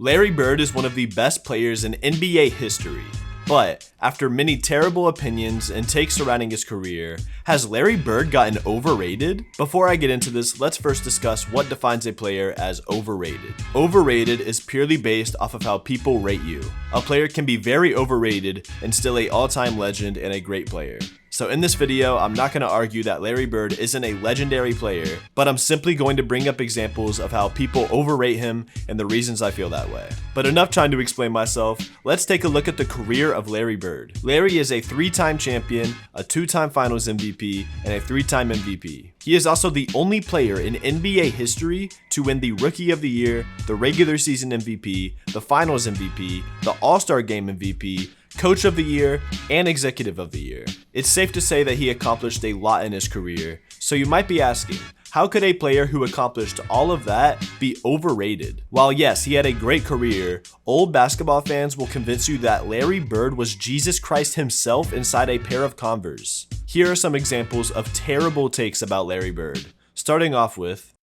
Larry Bird is one of the best players in NBA history. But after many terrible opinions and takes surrounding his career, has Larry Bird gotten overrated? Before I get into this, let's first discuss what defines a player as overrated. Overrated is purely based off of how people rate you. A player can be very overrated and still an all-time legend and a great player. So in this video, I'm not going to argue that Larry Bird isn't a legendary player, but I'm simply going to bring up examples of how people overrate him and the reasons I feel that way. But enough trying to explain myself, let's take a look at the career of Larry Bird. Larry is a 3-time champion, a 2-time finals MVP, and a 3-time MVP. He is also the only player in NBA history to win the Rookie of the Year, the regular season MVP, the finals MVP, the All-Star Game MVP, Coach of the Year, and Executive of the Year. It's safe to say that he accomplished a lot in his career, so you might be asking, how could a player who accomplished all of that be overrated? While yes, he had a great career, old basketball fans will convince you that Larry Bird was Jesus Christ himself inside a pair of Converse. Here are some examples of terrible takes about Larry Bird, starting off with,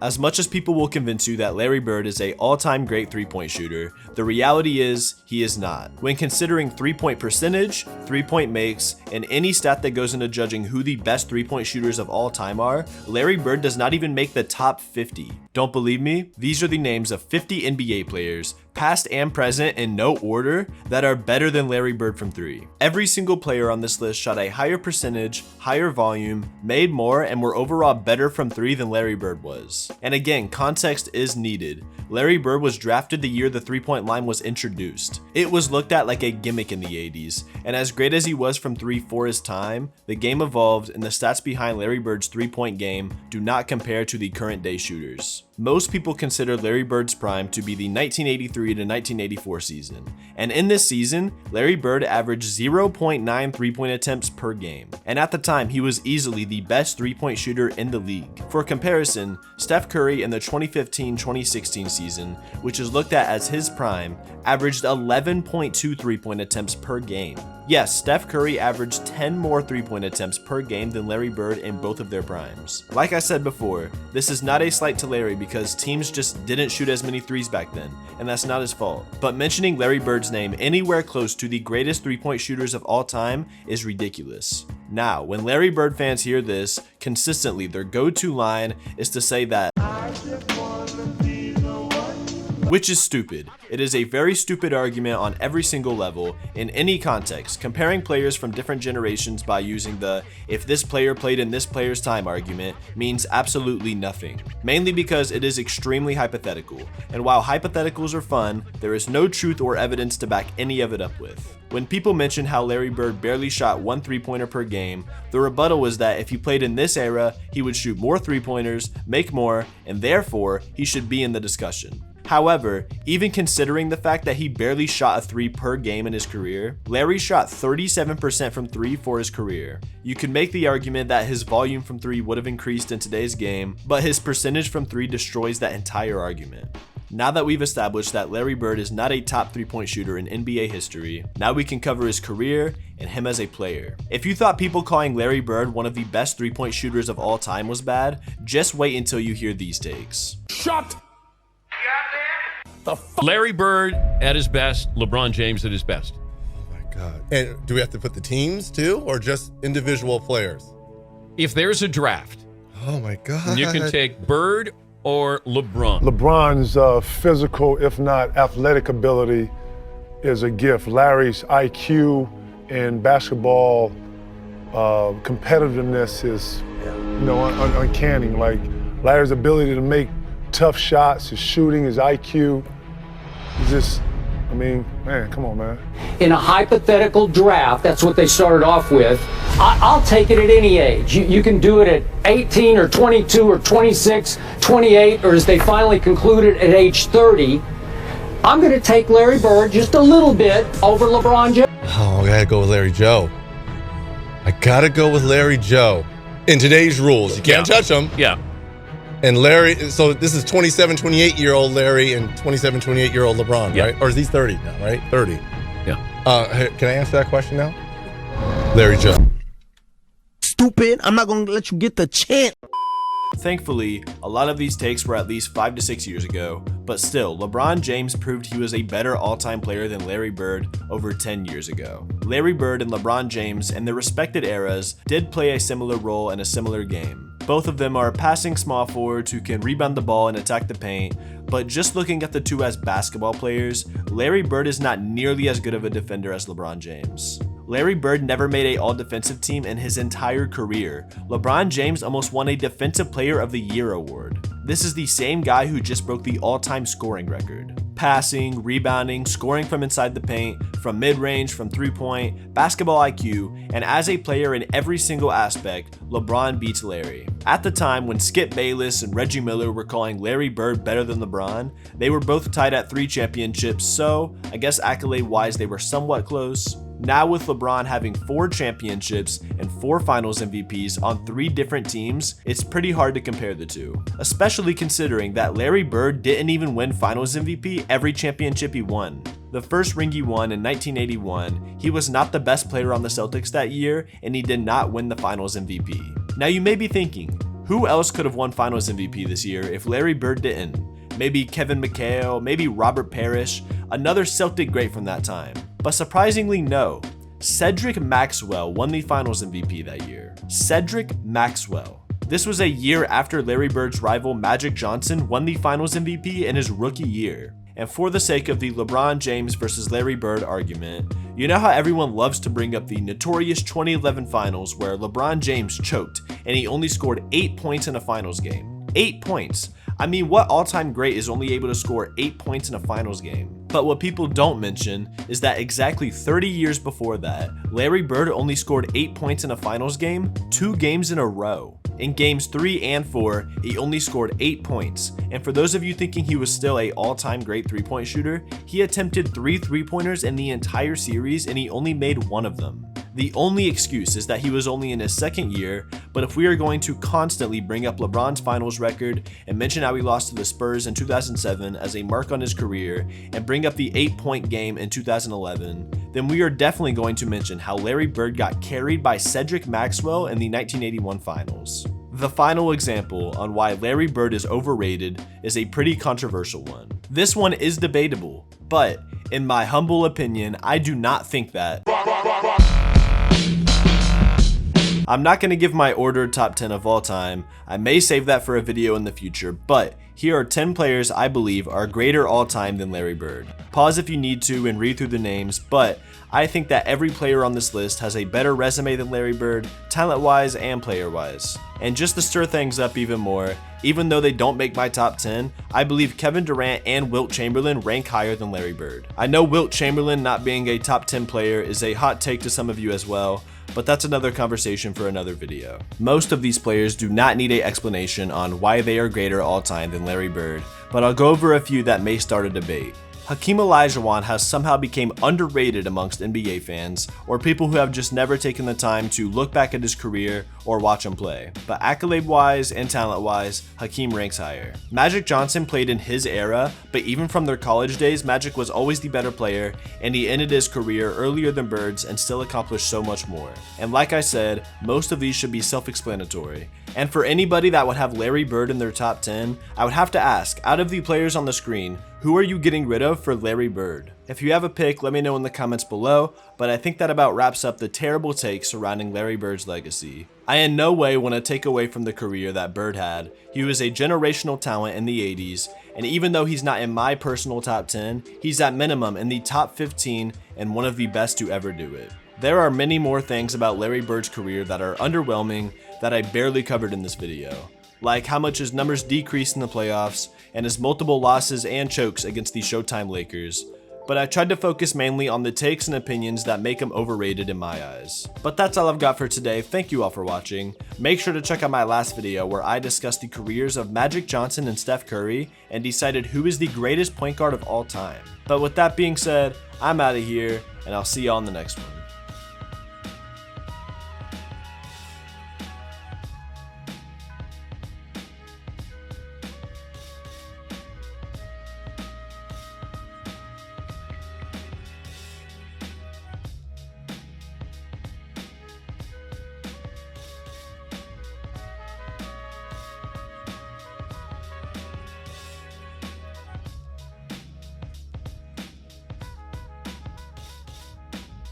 as much as people will convince you that Larry Bird is an all-time great three-point shooter, the reality is he is not. When considering three-point percentage, three-point makes, and any stat that goes into judging who the best three-point shooters of all time are, Larry Bird does not even make the top 50. Don't believe me? These are the names of 50 NBA players, past and present in no order, that are better than Larry Bird from 3. Every single player on this list shot a higher percentage, higher volume, made more, and were overall better from 3 than Larry Bird was. And again, context is needed. Larry Bird was drafted the year the three-point line was introduced. It was looked at like a gimmick in the 80s, and as great as he was from 3 for his time, the game evolved and the stats behind Larry Bird's three-point game do not compare to the current day shooters. Most people consider Larry Bird's prime to be the 1983 to 1984 season, and in this season, Larry Bird averaged 0.9 three-point attempts per game, and at the time, he was easily the best three-point shooter in the league. For comparison, Steph Curry in the 2015-2016 season, which is looked at as his prime, averaged 11.2 three-point attempts per game. Yes, Steph Curry averaged 10 more three-point attempts per game than Larry Bird in both of their primes. Like I said before, this is not a slight to Larry because teams just didn't shoot as many threes back then, and that's not his fault. But mentioning Larry Bird's name anywhere close to the greatest three-point shooters of all time is ridiculous. Now, when Larry Bird fans hear this, consistently their go-to line is to say that, which is stupid. It is a very stupid argument on every single level, in any context, comparing players from different generations by using the "if this player played in this player's time" argument means absolutely nothing, mainly because it is extremely hypothetical, and while hypotheticals are fun, there is no truth or evidence to back any of it up with. When people mention how Larry Bird barely shot 1 three-pointer per game, the rebuttal was that if he played in this era, he would shoot more three-pointers, make more, and therefore, he should be in the discussion. However, even considering the fact that he barely shot a 3 per game in his career, Larry shot 37% from 3 for his career. You could make the argument that his volume from 3 would have increased in today's game, but his percentage from 3 destroys that entire argument. Now that we've established that Larry Bird is not a top 3-point shooter in NBA history, now we can cover his career and him as a player. If you thought people calling Larry Bird one of the best 3-point shooters of all time was bad, just wait until you hear these takes. Shut Larry Bird at his best, LeBron James at his best. Oh my God. And do we have to put the teams too, or just individual players? If there's a draft, oh my God, you can take Bird or LeBron. LeBron's physical, if not athletic ability is a gift. Larry's IQ and basketball competitiveness is, uncanny. Like Larry's ability to make tough shots, his shooting, his IQ, just, man, come on, man. In a hypothetical draft, that's what they started off with. I'll take it at any age. You can do it at 18 or 22 or 26, 28, or as they finally concluded at age 30. I'm going to take Larry Bird just a little bit over LeBron James. Oh, I gotta go with Larry Joe. I gotta go with Larry Joe. In today's rules, you can't touch him. Yeah. And Larry, so this is 27, 28-year-old Larry and 27, 28-year-old LeBron, right? Or is he 30 now, right? 30. Yeah. Can I answer that question now? Larry Joe. Stupid. I'm not going to let you get the chance. Thankfully, a lot of these takes were at least 5 to 6 years ago, but still, LeBron James proved he was a better all-time player than Larry Bird over 10 years ago. Larry Bird and LeBron James in their respected eras did play a similar role in a similar game. Both of them are passing small forwards who can rebound the ball and attack the paint, but just looking at the two as basketball players, Larry Bird is not nearly as good of a defender as LeBron James. Larry Bird never made an all-defensive team in his entire career. LeBron James almost won a Defensive Player of the Year award. This is the same guy who just broke the all-time scoring record. Passing, rebounding, scoring from inside the paint, from mid-range, from three-point, basketball IQ, and as a player in every single aspect, LeBron beats Larry. At the time when Skip Bayless and Reggie Miller were calling Larry Bird better than LeBron, they were both tied at 3 championships, so I guess accolade-wise they were somewhat close. Now with LeBron having 4 championships and 4 finals MVPs on 3 different teams, it's pretty hard to compare the two. Especially considering that Larry Bird didn't even win finals MVP every championship he won. The first ring he won in 1981, he was not the best player on the Celtics that year, and he did not win the finals MVP. Now you may be thinking, who else could have won finals MVP this year if Larry Bird didn't? Maybe Kevin McHale, maybe Robert Parrish, another Celtic great from that time. But surprisingly no, Cedric Maxwell won the finals MVP that year. Cedric Maxwell. This was a year after Larry Bird's rival Magic Johnson won the finals MVP in his rookie year. And for the sake of the LeBron James versus Larry Bird argument, you know how everyone loves to bring up the notorious 2011 finals where LeBron James choked and he only scored 8 points in a finals game. 8 points. I mean, what all-time great is only able to score 8 points in a finals game? But what people don't mention is that exactly 30 years before that, Larry Bird only scored 8 points in a finals game 2 games in a row. In games 3 and 4, he only scored 8 points. And for those of you thinking he was still an all-time great three-point shooter, he attempted 3 three-pointers in the entire series and he only made 1 of them. The only excuse is that he was only in his second year, but if we are going to constantly bring up LeBron's finals record and mention how he lost to the Spurs in 2007 as a mark on his career and bring up the 8-point game in 2011, then we are definitely going to mention how Larry Bird got carried by Cedric Maxwell in the 1981 finals. The final example on why Larry Bird is overrated is a pretty controversial one. This one is debatable, but in my humble opinion, I do not think that. I'm not going to give my ordered top 10 of all time. I may save that for a video in the future, but here are 10 players I believe are greater all time than Larry Bird. Pause if you need to and read through the names, but I think that every player on this list has a better resume than Larry Bird, talent-wise and player-wise. And just to stir things up even more, even though they don't make my top 10, I believe Kevin Durant and Wilt Chamberlain rank higher than Larry Bird. I know Wilt Chamberlain not being a top 10 player is a hot take to some of you as well, but that's another conversation for another video. Most of these players do not need an explanation on why they are greater all time than Larry Bird, but I'll go over a few that may start a debate. Hakeem Olajuwon has somehow become underrated amongst NBA fans, or people who have just never taken the time to look back at his career or watch him play. But accolade-wise and talent-wise, Hakeem ranks higher. Magic Johnson played in his era, but even from their college days, Magic was always the better player, and he ended his career earlier than Bird's and still accomplished so much more. And like I said, most of these should be self-explanatory. And for anybody that would have Larry Bird in their top 10, I would have to ask, out of the players on the screen, who are you getting rid of for Larry Bird? If you have a pick, let me know in the comments below, but I think that about wraps up the terrible takes surrounding Larry Bird's legacy. I in no way want to take away from the career that Bird had. He was a generational talent in the 80s, and even though he's not in my personal top 10, he's at minimum in the top 15 and one of the best to ever do it. There are many more things about Larry Bird's career that are underwhelming that I barely covered in this video, like how much his numbers decreased in the playoffs and his multiple losses and chokes against the Showtime Lakers, but I tried to focus mainly on the takes and opinions that make him overrated in my eyes. But that's all I've got for today. Thank you all for watching. Make sure to check out my last video where I discussed the careers of Magic Johnson and Steph Curry and decided who is the greatest point guard of all time. But with that being said, I'm out of here and I'll see y'all in the next one.